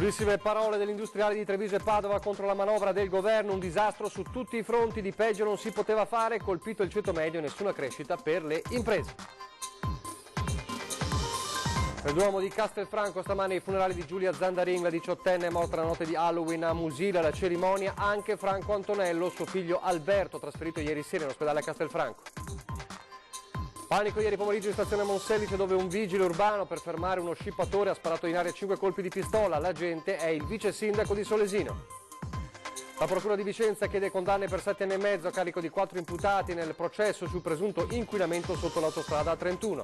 Durissime parole dell'industriale di Treviso e Padova contro la manovra del governo, un disastro su tutti i fronti, di peggio non si poteva fare, colpito il ceto medio e nessuna crescita per le imprese. Nel Duomo di Castelfranco stamane i funerali di Giulia Zandarin, la 18enne morta la notte di Halloween a Musila, la cerimonia anche Franco Antonello, suo figlio Alberto, trasferito ieri sera in ospedale a Castelfranco. Panico ieri pomeriggio in stazione Monselice dove un vigile urbano per fermare uno scippatore ha sparato in aria 5 colpi di pistola. L'agente è il vice sindaco di Solesino. La procura di Vicenza chiede condanne per 7 anni e mezzo a carico di 4 imputati nel processo sul presunto inquinamento sotto l'autostrada A31.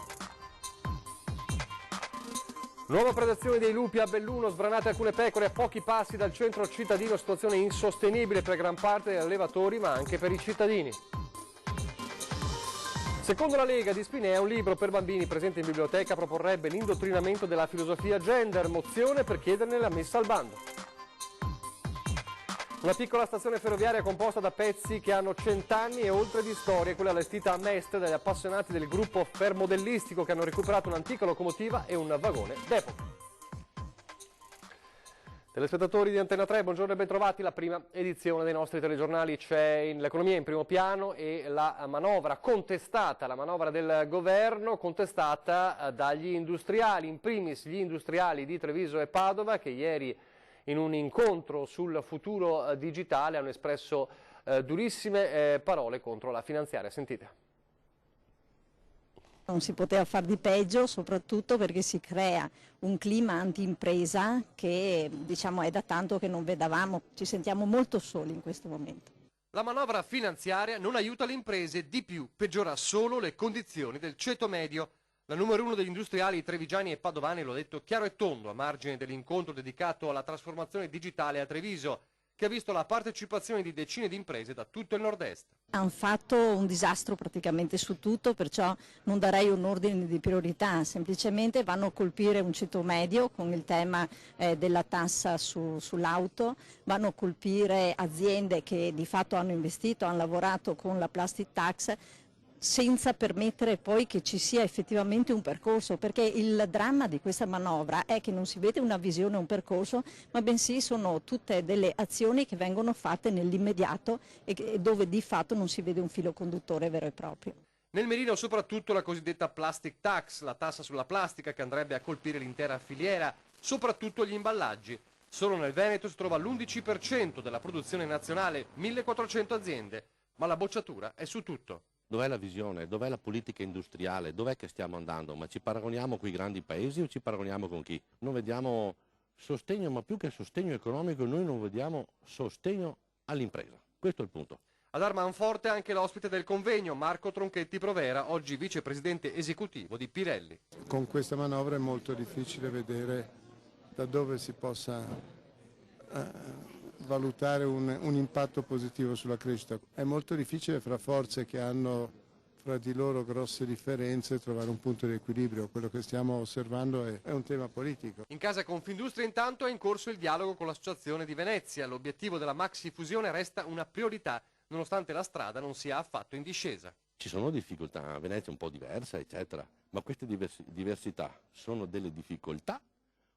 Nuova predazione dei lupi a Belluno, sbranate alcune pecore a pochi passi dal centro cittadino, situazione insostenibile per gran parte degli allevatori ma anche per i cittadini. Secondo la Lega di Spinea, un libro per bambini presente in biblioteca proporrebbe l'indottrinamento della filosofia gender, mozione per chiederne la messa al bando. Una piccola stazione ferroviaria composta da pezzi che hanno 100 anni e oltre di storia, quella allestita a Mestre dagli appassionati del gruppo fermodellistico che hanno recuperato un'antica locomotiva e un vagone d'epoca. Telespettatori di Antena 3, buongiorno e bentrovati. La prima edizione dei nostri telegiornali c'è l'economia in primo piano e la manovra contestata, la manovra del governo contestata dagli industriali, in primis gli industriali di Treviso e Padova che ieri in un incontro sul futuro digitale hanno espresso durissime parole contro la finanziaria. Sentite. Non si poteva far di peggio, soprattutto perché si crea un clima anti-impresa che diciamo è da tanto che non vedevamo, ci sentiamo molto soli in questo momento. La manovra finanziaria non aiuta le imprese, di più peggiora solo le condizioni del ceto medio. La numero uno degli industriali trevigiani e padovani lo ha detto chiaro e tondo a margine dell'incontro dedicato alla trasformazione digitale a Treviso, che ha visto la partecipazione di decine di imprese da tutto il nord-est. Hanno fatto un disastro praticamente su tutto, perciò non darei un ordine di priorità, semplicemente vanno a colpire un ceto medio con il tema della tassa sull'auto, vanno a colpire aziende che di fatto hanno investito, hanno lavorato con la plastic tax, senza permettere poi che ci sia effettivamente un percorso, perché il dramma di questa manovra è che non si vede una visione, un percorso, ma bensì sono tutte delle azioni che vengono fatte nell'immediato e dove di fatto non si vede un filo conduttore vero e proprio. Nel mirino soprattutto la cosiddetta plastic tax, la tassa sulla plastica che andrebbe a colpire l'intera filiera, soprattutto gli imballaggi. Solo nel Veneto si trova l'11% della produzione nazionale, 1400 aziende, ma la bocciatura è su tutto. Dov'è la visione? Dov'è la politica industriale? Dov'è che stiamo andando? Ma ci paragoniamo con i grandi paesi o ci paragoniamo con chi? Non vediamo sostegno, ma più che sostegno economico noi non vediamo sostegno all'impresa. Questo è il punto. A dar manforte anche l'ospite del convegno, Marco Tronchetti Provera, oggi vicepresidente esecutivo di Pirelli. Con questa manovra è molto difficile vedere da dove si possa valutare un impatto positivo sulla crescita. È molto difficile fra forze che hanno fra di loro grosse differenze trovare un punto di equilibrio. Quello che stiamo osservando è un tema politico. In casa Confindustria intanto è in corso il dialogo con l'Associazione di Venezia. L'obiettivo della maxi fusione resta una priorità, nonostante la strada non sia affatto in discesa. Ci sono difficoltà, Venezia è un po' diversa, eccetera, ma queste diversità sono delle difficoltà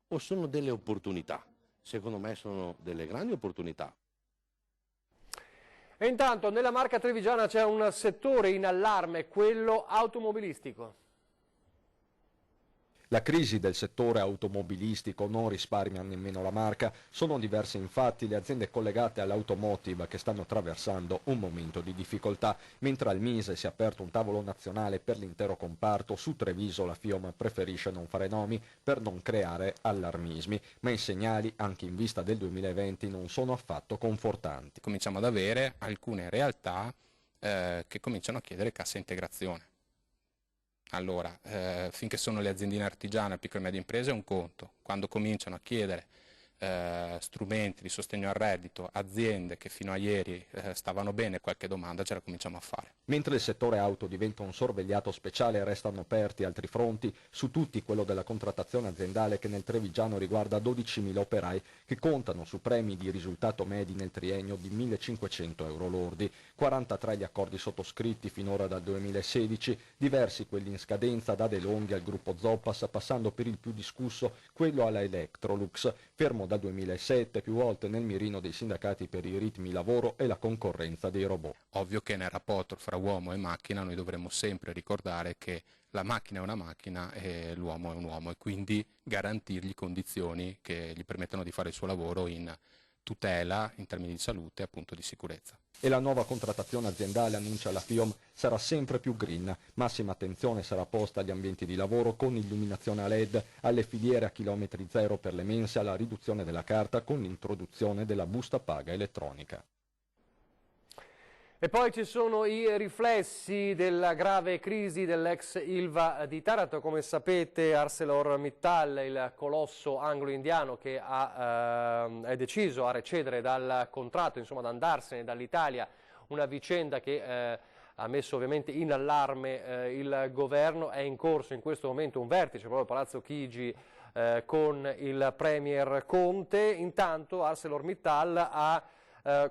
o sono delle opportunità? Secondo me sono delle grandi opportunità. E intanto nella Marca trevigiana c'è un settore in allarme, quello automobilistico. La crisi del settore automobilistico non risparmia nemmeno la Marca, sono diverse infatti le aziende collegate all'automotive che stanno attraversando un momento di difficoltà, mentre al Mise si è aperto un tavolo nazionale per l'intero comparto, su Treviso la FIOM preferisce non fare nomi per non creare allarmismi, ma i segnali anche in vista del 2020 non sono affatto confortanti. Cominciamo ad avere alcune realtà che cominciano a chiedere cassa integrazione. Allora, finché sono le aziendine artigiane, piccole e medie imprese è un conto, quando cominciano a chiedere strumenti di sostegno al reddito, aziende che fino a ieri stavano bene, qualche domanda ce la cominciamo a fare. Mentre il settore auto diventa un sorvegliato speciale, restano aperti altri fronti, su tutti quello della contrattazione aziendale che nel trevigiano riguarda 12.000 operai che contano su premi di risultato medi nel triennio di 1.500 euro lordi, 43 gli accordi sottoscritti finora dal 2016, diversi quelli in scadenza da De Longhi al gruppo Zoppas, passando per il più discusso quello alla Electrolux, fermo da dal 2007, più volte nel mirino dei sindacati per i ritmi lavoro e la concorrenza dei robot. Ovvio che nel rapporto fra uomo e macchina noi dovremmo sempre ricordare che la macchina è una macchina e l'uomo è un uomo, e quindi garantirgli condizioni che gli permettano di fare il suo lavoro in tutela, in termini di salute e appunto di sicurezza. E la nuova contrattazione aziendale, annuncia la FIOM, sarà sempre più green. Massima attenzione sarà posta agli ambienti di lavoro con illuminazione a LED, alle filiere a chilometri zero per le mense, alla riduzione della carta con l'introduzione della busta paga elettronica. E poi ci sono i riflessi della grave crisi dell'ex Ilva di Taranto. Come sapete, ArcelorMittal, il colosso anglo-indiano che è deciso a recedere dal contratto, insomma ad andarsene dall'Italia, una vicenda che ha messo ovviamente in allarme il governo. È in corso in questo momento un vertice proprio a Palazzo Chigi con il Premier Conte. Intanto ArcelorMittal ha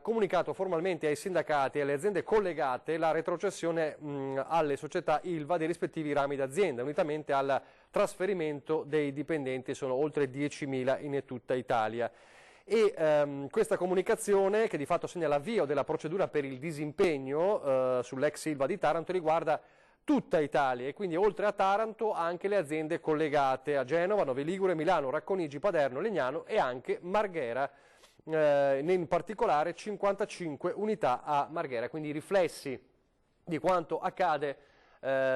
comunicato formalmente ai sindacati e alle aziende collegate la retrocessione alle società Ilva dei rispettivi rami d'azienda, unitamente al trasferimento dei dipendenti. Sono oltre 10.000 in tutta Italia. E questa comunicazione, che di fatto segna l'avvio della procedura per il disimpegno sull'ex Ilva di Taranto, riguarda tutta Italia e quindi oltre a Taranto anche le aziende collegate a Genova, Novi Ligure, Milano, Racconigi, Paderno, Legnano e anche Marghera. In particolare 55 unità a Marghera, quindi i riflessi di quanto accade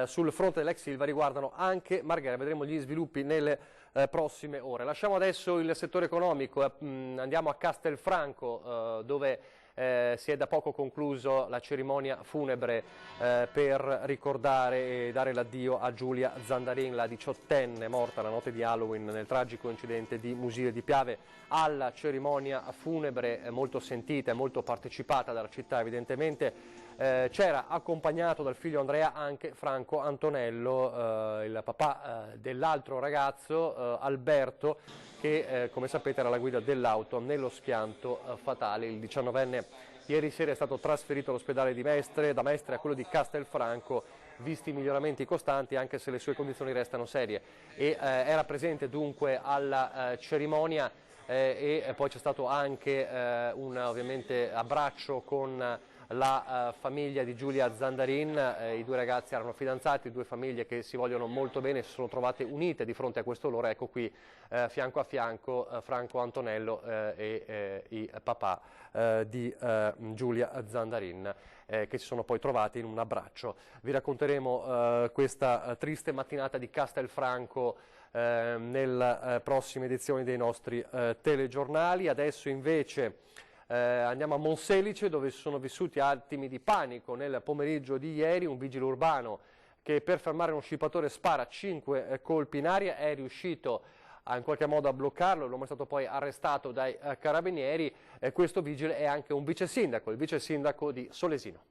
sul fronte dell'ex Ilva riguardano anche Marghera. Vedremo gli sviluppi nelle prossime ore. Lasciamo adesso il settore economico, andiamo a Castelfranco dove si è da poco concluso la cerimonia funebre per ricordare e dare l'addio a Giulia Zandarin, la 18enne morta la notte di Halloween nel tragico incidente di Musile di Piave. Alla cerimonia funebre molto sentita e molto partecipata dalla città evidentemente c'era accompagnato dal figlio Andrea anche Franco Antonello, il papà dell'altro ragazzo Alberto, che come sapete era alla guida dell'auto nello schianto fatale. Il 19enne ieri sera è stato trasferito all'ospedale di Mestre, da Mestre a quello di Castelfranco, visti miglioramenti costanti anche se le sue condizioni restano serie. Era presente dunque alla cerimonia e poi c'è stato anche un ovviamente abbraccio con la famiglia di Giulia Zandarin. I due ragazzi erano fidanzati, due famiglie che si vogliono molto bene, si sono trovate unite di fronte a questo loro. Ecco qui fianco a fianco Franco Antonello e i papà di Giulia Zandarin che si sono poi trovati in un abbraccio. Vi racconteremo questa triste mattinata di Castelfranco nelle prossime edizioni dei nostri telegiornali. Adesso invece andiamo a Monselice, dove si sono vissuti attimi di panico nel pomeriggio di ieri. Un vigile urbano che per fermare uno scippatore spara 5 colpi in aria, è riuscito in qualche modo a bloccarlo, l'uomo è stato poi arrestato dai carabinieri. Questo vigile è anche un vice sindaco, il vice sindaco di Solesino.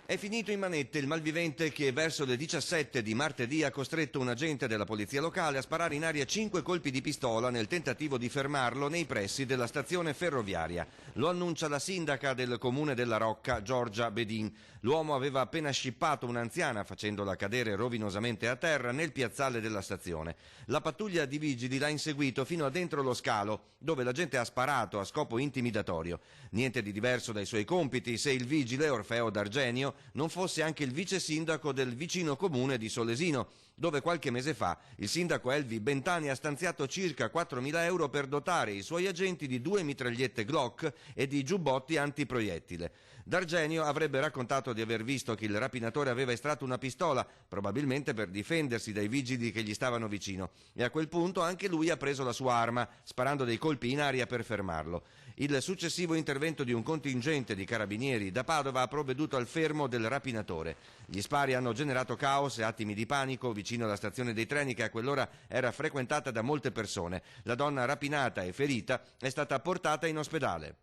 È finito in manette il malvivente che verso le 17 di martedì ha costretto un agente della polizia locale a sparare in aria 5 colpi di pistola nel tentativo di fermarlo nei pressi della stazione ferroviaria. Lo annuncia la sindaca del comune della Rocca, Giorgia Bedin. L'uomo aveva appena scippato un'anziana facendola cadere rovinosamente a terra nel piazzale della stazione. La pattuglia di vigili l'ha inseguito fino a dentro lo scalo, dove l'agente ha sparato a scopo intimidatorio. Niente di diverso dai suoi compiti se il vigile, Orfeo D'Argenio, non fosse anche il vice sindaco del vicino comune di Solesino, dove qualche mese fa il sindaco Elvi Bentani ha stanziato circa 4.000 euro per dotare i suoi agenti di 2 mitragliette Glock e di giubbotti antiproiettile. D'Argenio avrebbe raccontato di aver visto che il rapinatore aveva estratto una pistola, probabilmente per difendersi dai vigili che gli stavano vicino, e a quel punto anche lui ha preso la sua arma, sparando dei colpi in aria per fermarlo. Il successivo intervento di un contingente di carabinieri da Padova ha provveduto al fermo del rapinatore. Gli spari hanno generato caos e attimi di panico vicino alla stazione dei treni, che a quell'ora era frequentata da molte persone. La donna rapinata e ferita è stata portata in ospedale.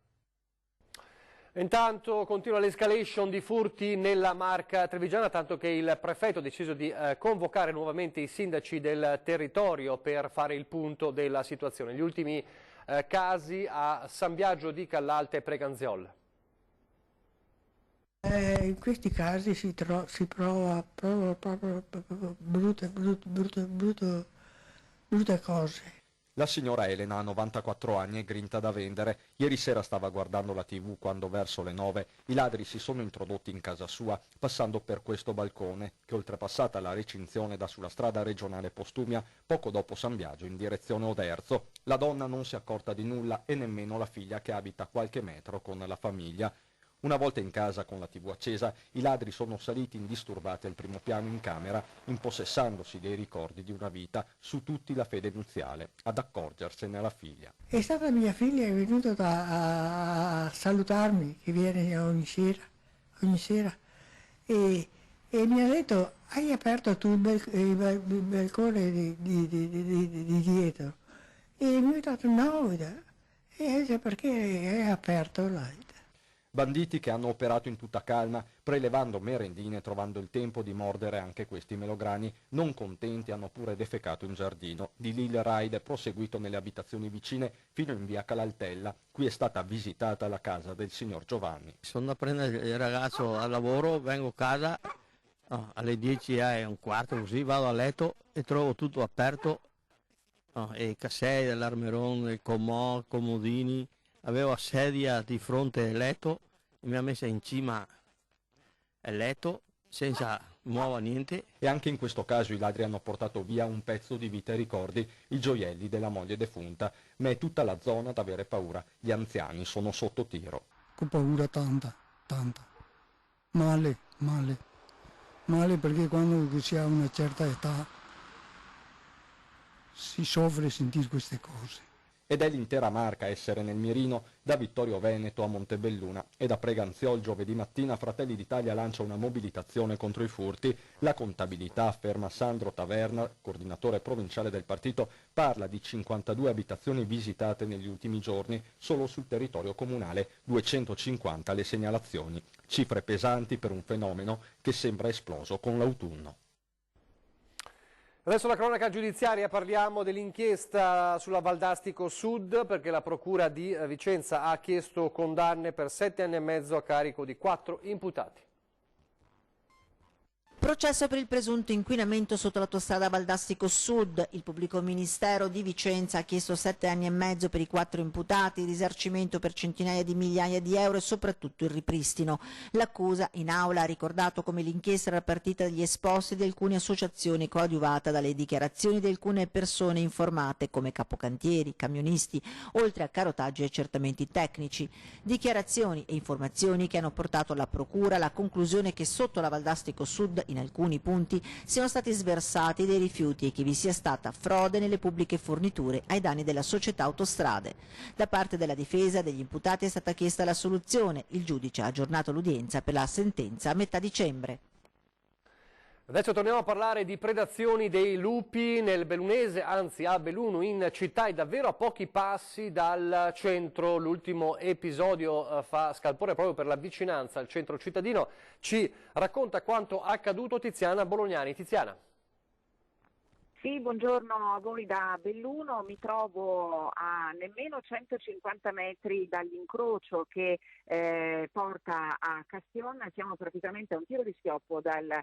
Intanto continua l'escalation di furti nella Marca trevigiana, tanto che il prefetto ha deciso di convocare nuovamente i sindaci del territorio per fare il punto della situazione. Gli ultimi casi a San Biagio di Callalte e Preganziol. In questi casi si prova proprio brutte cose. La signora Elena ha 94 anni e grinta da vendere. Ieri sera stava guardando la TV quando verso le 9 i ladri si sono introdotti in casa sua, passando per questo balcone, che oltrepassata la recinzione dà sulla strada regionale Postumia, poco dopo San Biagio in direzione Oderzo. La donna non si è accorta di nulla e nemmeno la figlia che abita a qualche metro con la famiglia. Una volta in casa con la TV accesa, i ladri sono saliti indisturbati al primo piano in camera, impossessandosi dei ricordi di una vita, su tutti la fede nuziale, ad accorgersene la figlia. È stata mia figlia che è venuta a salutarmi, che viene ogni sera e mi ha detto: hai aperto tu il balcone di dietro? E mi ha detto no, e perché è aperto là? Banditi che hanno operato in tutta calma, prelevando merendine e trovando il tempo di mordere anche questi melograni, non contenti hanno pure defecato in giardino. Di lì il raid è proseguito nelle abitazioni vicine fino in via Calaltella. Qui è stata visitata la casa del signor Giovanni. Sono a prendere il ragazzo al lavoro, vengo a casa alle 10:15 così, vado a letto e trovo tutto aperto, i cassei, l'armerone, il comodini. Avevo la sedia di fronte al letto, mi ha messa in cima al letto senza muova niente. E anche in questo caso i ladri hanno portato via un pezzo di vita e ricordi, i gioielli della moglie defunta, ma è tutta la zona ad avere paura. Gli anziani sono sotto tiro. Ho paura tanta. Male perché quando si ha una certa età si soffre a sentire queste cose. Ed è l'intera Marca a essere nel mirino, da Vittorio Veneto a Montebelluna. E da Preganziol giovedì mattina Fratelli d'Italia lancia una mobilitazione contro i furti. La contabilità, afferma Sandro Taverna, coordinatore provinciale del partito, parla di 52 abitazioni visitate negli ultimi giorni solo sul territorio comunale, 250 le segnalazioni. Cifre pesanti per un fenomeno che sembra esploso con l'autunno. Adesso la cronaca giudiziaria, parliamo dell'inchiesta sulla Valdastico Sud, perché la Procura di Vicenza ha chiesto condanne per 7 anni e mezzo a carico di 4 imputati. Processo per il presunto inquinamento sotto l'autostrada Valdastico Sud. Il pubblico ministero di Vicenza ha chiesto 7 anni e mezzo per i 4 imputati, risarcimento per centinaia di migliaia di euro e soprattutto il ripristino. L'accusa in aula ha ricordato come l'inchiesta era partita dagli esposti di alcune associazioni coadiuvata dalle dichiarazioni di alcune persone informate come capocantieri, camionisti, oltre a carotaggi e accertamenti tecnici. Dichiarazioni e informazioni che hanno portato la Procura alla conclusione che sotto la Valdastico Sud in alcuni punti siano stati sversati dei rifiuti e che vi sia stata frode nelle pubbliche forniture ai danni della società Autostrade. Da parte della difesa degli imputati è stata chiesta l'assoluzione. Il giudice ha aggiornato l'udienza per la sentenza a metà dicembre. Adesso torniamo a parlare di predazioni dei lupi nel Bellunese, anzi a Belluno in città, e davvero a pochi passi dal centro. L'ultimo episodio fa scalpore proprio per la vicinanza al centro cittadino. Ci racconta quanto accaduto Tiziana Bolognani. Tiziana. Sì, buongiorno a voi da Belluno, mi trovo a nemmeno 150 metri dall'incrocio che porta a Castione, siamo praticamente a un tiro di schioppo dal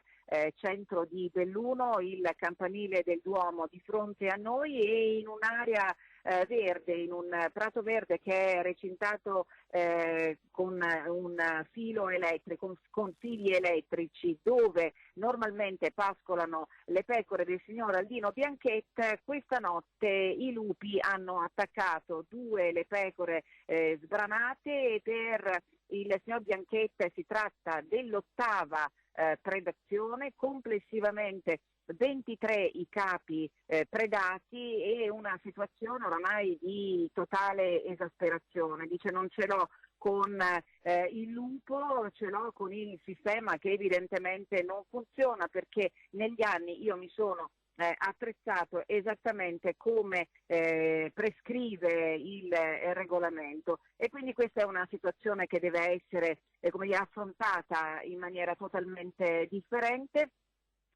centro di Belluno, il campanile del Duomo di fronte a noi e in un'area verde, in un prato verde che è recintato con un filo elettrico, con fili elettrici dove normalmente pascolano le pecore del signor Aldino Bianchetta. Questa notte i lupi hanno attaccato 2 le pecore sbranate e per il signor Bianchetta si tratta dell'8ª predazione, complessivamente 23 i capi predati e una situazione oramai di totale esasperazione. Dice: non ce l'ho con il lupo, ce l'ho con il sistema che evidentemente non funziona, perché negli anni io mi sono attrezzato esattamente come prescrive il regolamento, e quindi questa è una situazione che deve essere affrontata in maniera totalmente differente.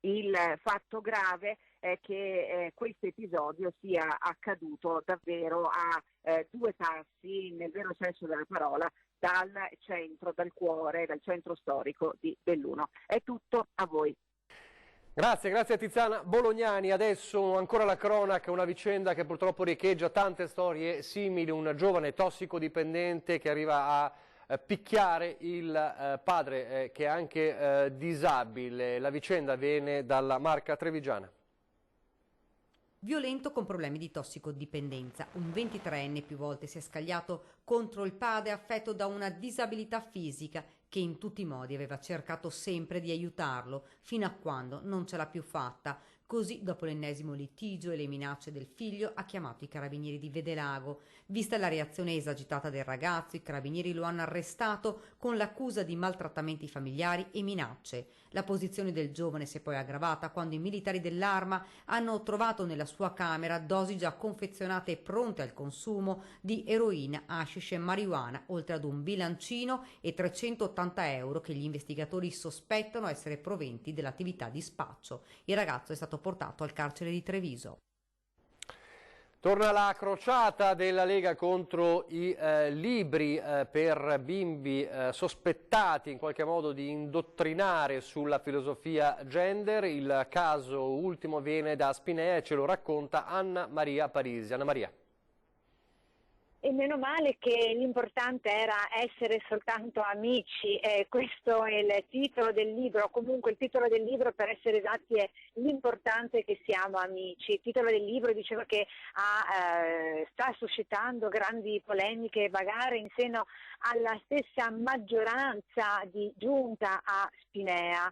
Il fatto grave è che questo episodio sia accaduto davvero a 2 passi, nel vero senso della parola, dal centro, dal cuore, dal centro storico di Belluno. È tutto, a voi. Grazie a Tiziana Bolognani. Adesso ancora la cronaca, una vicenda che purtroppo riecheggia tante storie simili, un giovane tossicodipendente che arriva a picchiare il padre che è anche disabile. La vicenda viene dalla Marca trevigiana. Violento con problemi di tossicodipendenza. Un 23enne più volte si è scagliato contro il padre affetto da una disabilità fisica che in tutti i modi aveva cercato sempre di aiutarlo fino a quando non ce l'ha più fatta. Così, dopo l'ennesimo litigio e le minacce del figlio, ha chiamato i carabinieri di Vedelago. Vista la reazione esagitata del ragazzo, i carabinieri lo hanno arrestato con l'accusa di maltrattamenti familiari e minacce. La posizione del giovane si è poi aggravata quando i militari dell'Arma hanno trovato nella sua camera dosi già confezionate e pronte al consumo di eroina, hashish e marijuana, oltre ad un bilancino e 380 euro che gli investigatori sospettano essere proventi dell'attività di spaccio. Il ragazzo è stato portato al carcere di Treviso. Torna la crociata della Lega contro i libri per bimbi sospettati in qualche modo di indottrinare sulla filosofia gender. Il caso ultimo viene da Spinea e ce lo racconta Anna Maria Parisi. Anna Maria. E meno male che l'importante era essere soltanto amici, questo è il titolo del libro, comunque il titolo del libro per essere esatti è l'importante che siamo amici. Il titolo del libro diceva che sta suscitando grandi polemiche e bagarre in seno alla stessa maggioranza di giunta a Spinea.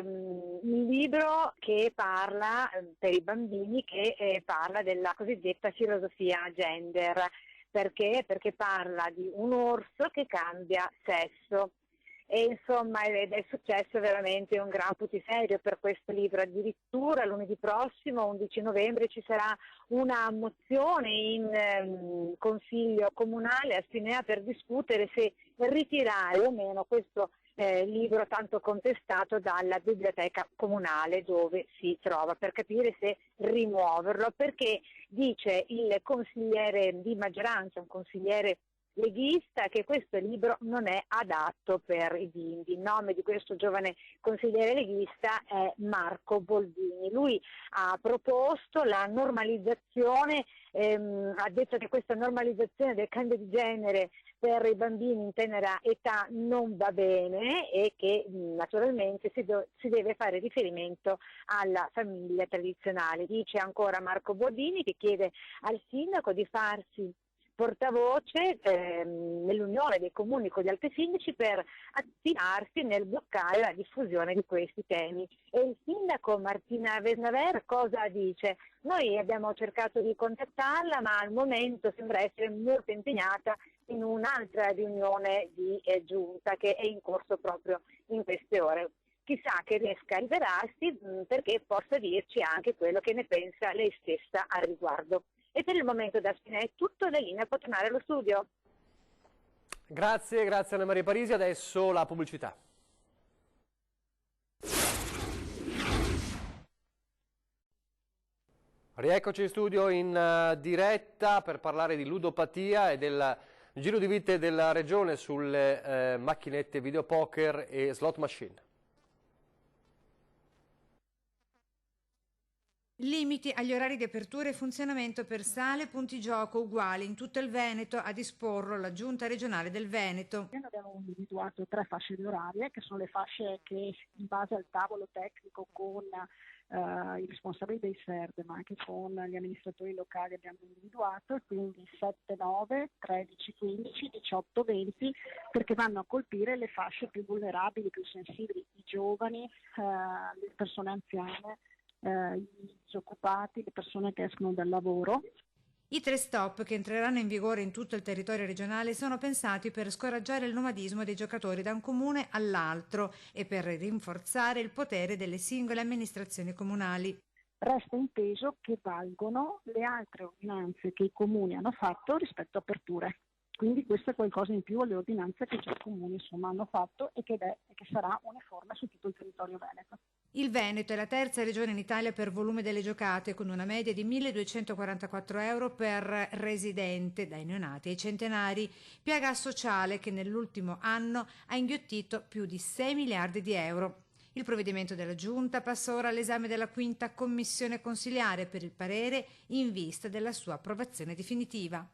Un libro che parla per i bambini, che parla della cosiddetta filosofia gender. Perché? Perché parla di un orso che cambia sesso e insomma ed è successo veramente un gran putiferio per questo libro. Addirittura lunedì prossimo, 11 novembre, ci sarà una mozione in Consiglio Comunale a Spinea per discutere se ritirare o meno questo libro tanto contestato dalla biblioteca comunale dove si trova, per capire se rimuoverlo, perché dice il consigliere di maggioranza, un consigliere leghista, che questo libro non è adatto per i bimbi. Il nome di questo giovane consigliere leghista è Marco Boldini. Lui ha proposto la normalizzazione, ha detto che questa normalizzazione del cambio di genere per i bambini in tenera età non va bene e che naturalmente si deve fare riferimento alla famiglia tradizionale. Dice ancora Marco Boldini che chiede al sindaco di farsi portavoce nell'unione dei comuni con gli altri sindaci per attivarsi nel bloccare la diffusione di questi temi. E il sindaco Martina Vesnaver cosa dice? Noi abbiamo cercato di contattarla, ma al momento sembra essere molto impegnata in un'altra riunione di giunta che è in corso proprio in queste ore. Chissà che riesca a liberarsi perché possa dirci anche quello che ne pensa lei stessa al riguardo. E per il momento da Spinea è tutto, la linea può tornare allo studio. Grazie Anna Maria Parisi. Adesso la pubblicità. Rieccoci in studio in diretta per parlare di ludopatia e del giro di vite della regione sulle macchinette videopoker e slot machine. Limiti agli orari di apertura e funzionamento per sale e punti gioco uguali in tutto il Veneto, a disporlo la Giunta regionale del Veneto. Noi abbiamo individuato 3 fasce di orarie, che sono le fasce che in base al tavolo tecnico con i responsabili dei SERD, ma anche con gli amministratori locali abbiamo individuato, quindi 7, 9, 13, 15, 18, 20, perché vanno a colpire le fasce più vulnerabili, più sensibili, i giovani, le persone anziane, i disoccupati, le persone che escono dal lavoro. I 3 stop che entreranno in vigore in tutto il territorio regionale sono pensati per scoraggiare il nomadismo dei giocatori da un comune all'altro e per rinforzare il potere delle singole amministrazioni comunali. Resta inteso che valgono le altre ordinanze che i comuni hanno fatto rispetto a aperture. Quindi questo è qualcosa in più alle ordinanze che già i comuni hanno fatto e che sarà uniforme su tutto il territorio veneto. Il Veneto è la terza regione in Italia per volume delle giocate, con una media di 1.244 euro per residente, dai neonati ai centenari, piaga sociale che nell'ultimo anno ha inghiottito più di 6 miliardi di euro. Il provvedimento della Giunta passa ora all'esame della 5ª commissione consiliare per il parere in vista della sua approvazione definitiva.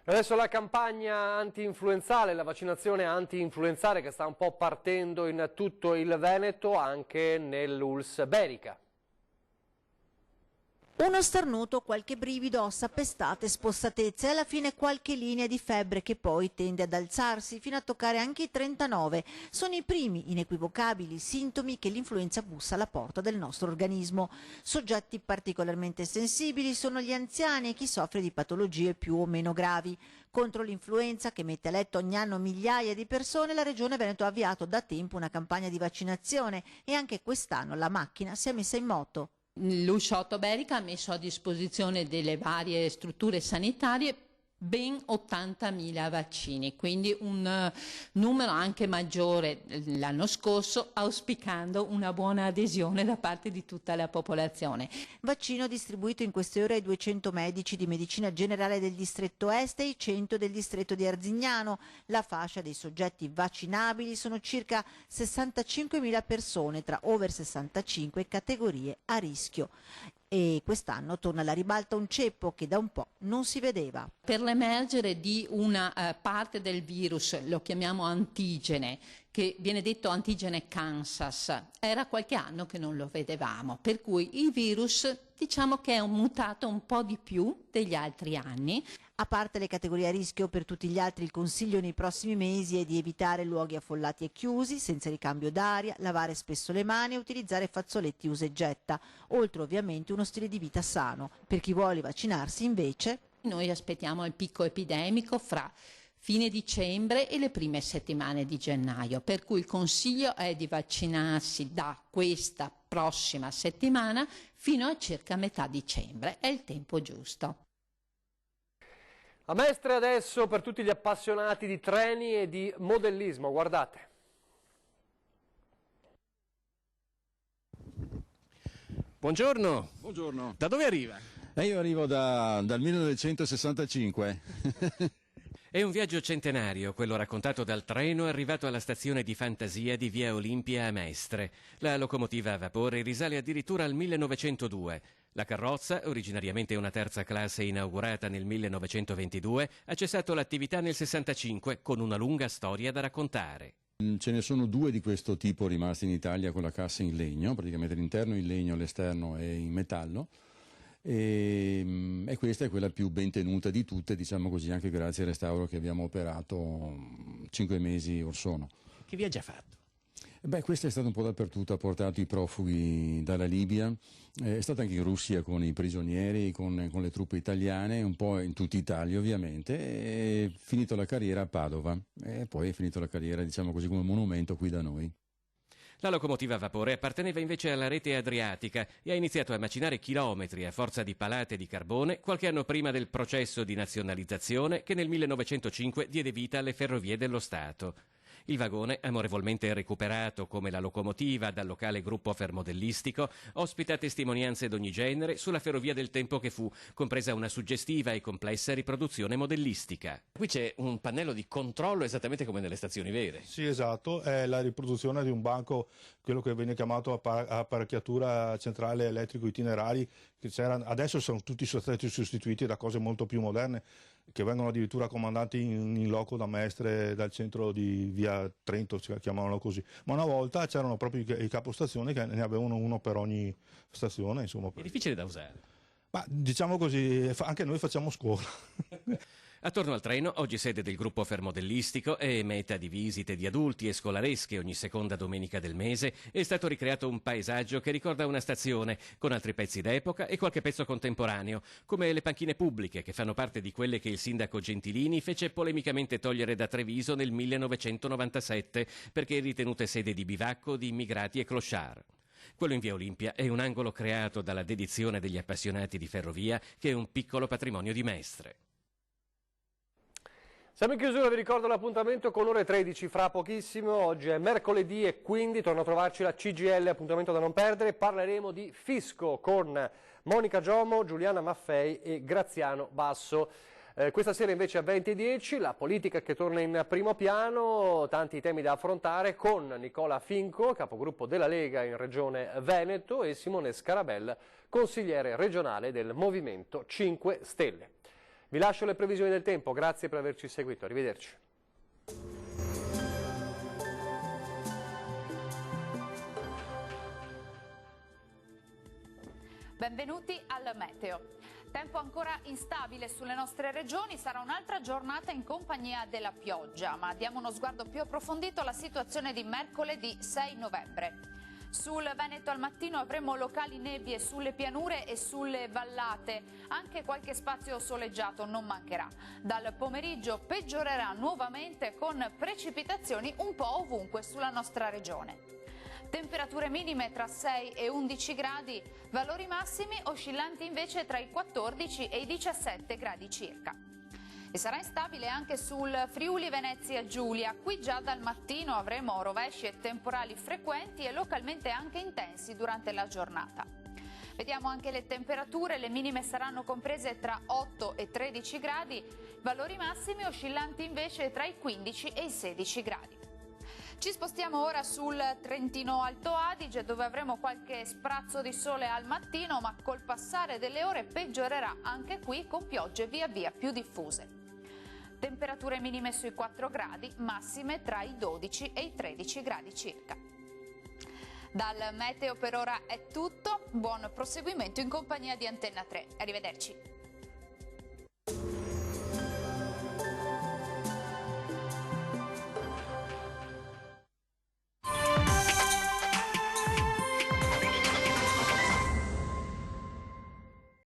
Adesso la campagna anti-influenzale, la vaccinazione anti-influenzale che sta un po' partendo in tutto il Veneto, anche nell'ULSS Berica. Uno starnuto, qualche brivido, ossa pestate, spossatezze e alla fine qualche linea di febbre che poi tende ad alzarsi fino a toccare anche i 39. Sono i primi inequivocabili sintomi che l'influenza bussa alla porta del nostro organismo. Soggetti particolarmente sensibili sono gli anziani e chi soffre di patologie più o meno gravi. Contro l'influenza, che mette a letto ogni anno migliaia di persone, la Regione Veneto ha avviato da tempo una campagna di vaccinazione e anche quest'anno la macchina si è messa in moto. L'ULSS Berica ha messo a disposizione delle varie strutture sanitarie ben 80.000 vaccini, quindi un numero anche maggiore l'anno scorso, auspicando una buona adesione da parte di tutta la popolazione. Vaccino distribuito in queste ore ai 200 medici di medicina generale del distretto est e ai 100 del distretto di Arzignano. La fascia dei soggetti vaccinabili sono circa 65.000 persone tra over 65 categorie a rischio. E quest'anno torna alla ribalta un ceppo che da un po' non si vedeva. Per l'emergere di una parte del virus, lo chiamiamo antigene, che viene detto antigene Kansas, era qualche anno che non lo vedevamo, per cui il virus diciamo che è mutato un po' di più degli altri anni. A parte le categorie a rischio, per tutti gli altri il consiglio nei prossimi mesi è di evitare luoghi affollati e chiusi, senza ricambio d'aria, lavare spesso le mani e utilizzare fazzoletti usa e getta, oltre ovviamente uno stile di vita sano. Per chi vuole vaccinarsi invece... Noi aspettiamo il picco epidemico fra fine dicembre e le prime settimane di gennaio, per cui il consiglio è di vaccinarsi da questa prossima settimana fino a circa metà dicembre, è il tempo giusto. A Mestre adesso per tutti gli appassionati di treni e di modellismo, guardate. Buongiorno. Buongiorno. Da dove arriva? Io arrivo dal 1965. È un viaggio centenario, quello raccontato dal treno arrivato alla stazione di fantasia di Via Olimpia a Mestre. La locomotiva a vapore risale addirittura al 1902. La carrozza, originariamente una terza classe inaugurata nel 1922, ha cessato l'attività nel 65 con una lunga storia da raccontare. Ce ne sono due di questo tipo rimasti in Italia con la cassa in legno, praticamente l'interno in legno, l'esterno è in metallo. E questa è quella più ben tenuta di tutte, diciamo così, anche grazie al restauro che abbiamo operato 5 mesi or sono. Che viaggio ha fatto? Questo è stato un po' dappertutto, ha portato i profughi dalla Libia, è stato anche in Russia con i prigionieri, con le truppe italiane, un po' in tutta Italia ovviamente, e finito la carriera a Padova e poi è finito la carriera, diciamo così, come monumento qui da noi. La locomotiva a vapore apparteneva invece alla rete adriatica e ha iniziato a macinare chilometri a forza di palate di carbone qualche anno prima del processo di nazionalizzazione che nel 1905 diede vita alle ferrovie dello Stato. Il vagone, amorevolmente recuperato come la locomotiva dal locale gruppo fermodellistico, ospita testimonianze d'ogni genere sulla ferrovia del tempo che fu, compresa una suggestiva e complessa riproduzione modellistica. Qui c'è un pannello di controllo esattamente come nelle stazioni vere. Sì, esatto, è la riproduzione di un banco, quello che viene chiamato apparecchiatura centrale elettrico itinerari, che adesso sono tutti stati sostituiti da cose molto più moderne, che vengono addirittura comandati in loco da Mestre, dal centro di via Trento, chiamavano così. Ma una volta c'erano proprio i capostazioni che ne avevano uno per ogni stazione. Insomma. È difficile da usare. Ma diciamo così, anche noi facciamo scuola. Attorno al treno, oggi sede del gruppo fermodellistico e meta di visite di adulti e scolaresche ogni seconda domenica del mese, è stato ricreato un paesaggio che ricorda una stazione, con altri pezzi d'epoca e qualche pezzo contemporaneo, come le panchine pubbliche che fanno parte di quelle che il sindaco Gentilini fece polemicamente togliere da Treviso nel 1997 perché ritenute sede di bivacco di immigrati e clochard. Quello in Via Olimpia è un angolo creato dalla dedizione degli appassionati di ferrovia che è un piccolo patrimonio di Mestre. Siamo in chiusura, vi ricordo l'appuntamento con ore 13 fra pochissimo, oggi è mercoledì e quindi torna a trovarci la CGIL, appuntamento da non perdere, parleremo di fisco con Monica Giomo, Giuliana Maffei e Graziano Basso. Questa sera invece a 20:10 la politica che torna in primo piano, tanti temi da affrontare con Nicola Finco, capogruppo della Lega in Regione Veneto, e Simone Scarabella, consigliere regionale del Movimento 5 Stelle. Vi lascio le previsioni del tempo, grazie per averci seguito, arrivederci. Benvenuti al Meteo. Tempo ancora instabile sulle nostre regioni, sarà un'altra giornata in compagnia della pioggia, ma diamo uno sguardo più approfondito alla situazione di mercoledì 6 novembre. Sul Veneto al mattino avremo locali nebbie sulle pianure e sulle vallate, anche qualche spazio soleggiato non mancherà. Dal pomeriggio peggiorerà nuovamente con precipitazioni un po' ovunque sulla nostra regione. Temperature minime tra 6 e 11 gradi, valori massimi oscillanti invece tra i 14 e i 17 gradi circa. E sarà instabile anche sul Friuli Venezia Giulia, qui già dal mattino avremo rovesci e temporali frequenti e localmente anche intensi durante la giornata. Vediamo anche le temperature, le minime saranno comprese tra 8 e 13 gradi, valori massimi oscillanti invece tra i 15 e i 16 gradi. Ci spostiamo ora sul Trentino Alto Adige, dove avremo qualche sprazzo di sole al mattino, ma col passare delle ore peggiorerà anche qui con piogge via via più diffuse. Temperature minime sui 4 gradi, massime tra i 12 e i 13 gradi circa. Dal meteo per ora è tutto, buon proseguimento in compagnia di Antenna 3. Arrivederci.